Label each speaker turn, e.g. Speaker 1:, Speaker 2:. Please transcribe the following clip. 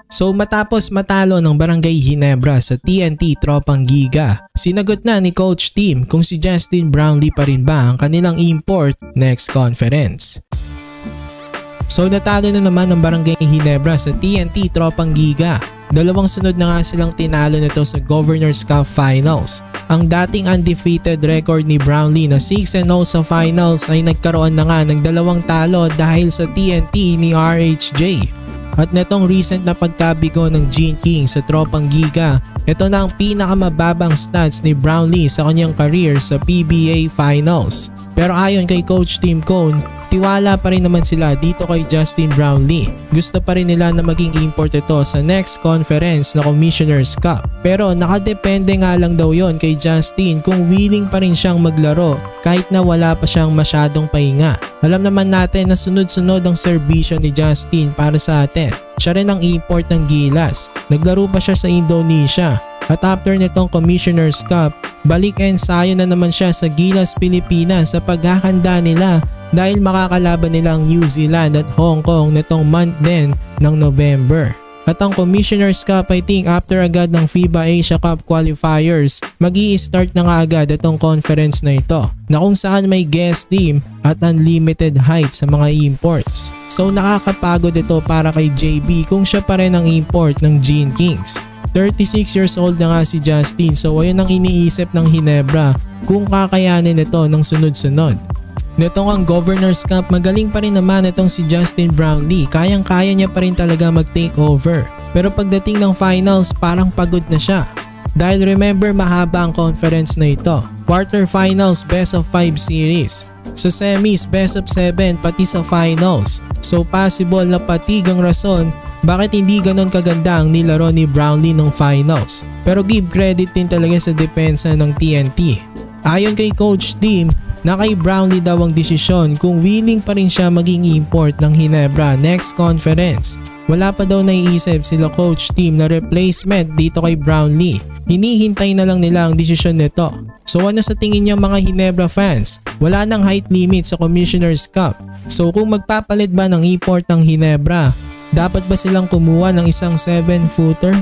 Speaker 1: So matapos matalo ng Barangay Ginebra sa TNT Tropang Giga, sinagot na ni Coach Tim kung si Justin Brownlee pa rin ba ang kanilang import next conference. So natalo na naman ng Barangay Ginebra sa TNT Tropang Giga. Dalawang sunod na nga silang tinalo nito sa Governor's Cup Finals. Ang dating undefeated record ni Brownlee na 6-0 sa finals ay nagkaroon na nga ng dalawang talo dahil sa TNT ni RHJ. At netong recent na pagkabigo ng Gene King sa Tropang Giga, ito na ang pinakamababang stats ni Brownlee sa kanyang career sa PBA Finals. Pero ayon kay Coach Tim Cone, tiwala pa rin naman sila dito kay Justin Brownlee. Gusto pa rin nila na maging import ito sa next conference na Commissioner's Cup. Pero nakadepende nga lang daw yon kay Justin kung willing pa rin siyang maglaro kahit na wala pa siyang masyadong pahinga. Alam naman natin na sunod-sunod ang serbisyo ni Justin para sa atin. Siya rin ang import ng Gilas. Naglaro pa siya sa Indonesia. At after nitong Commissioner's Cup, balik ensayo na naman siya sa Gilas Pilipinas sa paghahanda nila dahil makakalaban nila ang New Zealand at Hong Kong nitong month din ng November. At ang Commissioner's Cup, I think after agad ng FIBA Asia Cup qualifiers, mag-i-start na nga agad itong conference na ito na kung saan may guest team at unlimited height sa mga imports. So nakakapagod ito para kay JB kung siya pa rin ang import ng Gene Kings. 36 years old na nga si Justin, so ayun ang iniisip ng Ginebra kung kakayanin ito ng sunod-sunod. Nitong ang Governor's Cup, magaling pa rin naman itong si Justin Brownlee, kayang-kaya niya pa rin talaga mag-take over. Pero pagdating ng finals, parang pagod na siya. Dahil remember, mahaba ang conference na ito. Quarterfinals, best of 5 series. Sa semis, best of 7 pati sa finals. So possible na patig ang rason bakit hindi ganon kaganda ang nilaro ni Brownlee ng finals. Pero give credit din talaga sa depensa ng TNT. Ayon kay Coach Tim, na kay Brownlee daw ang desisyon kung willing pa rin siya maging import ng Ginebra next conference. Wala pa daw naiisip sila Coach Tim na replacement dito kay Brownlee. Hinihintay na lang nila ang desisyon nito. So ano sa tingin niyo mga Ginebra fans? Wala nang height limit sa Commissioner's Cup. So kung magpapalit ba ng import ng Ginebra, dapat ba silang kumuha ng isang 7-footer?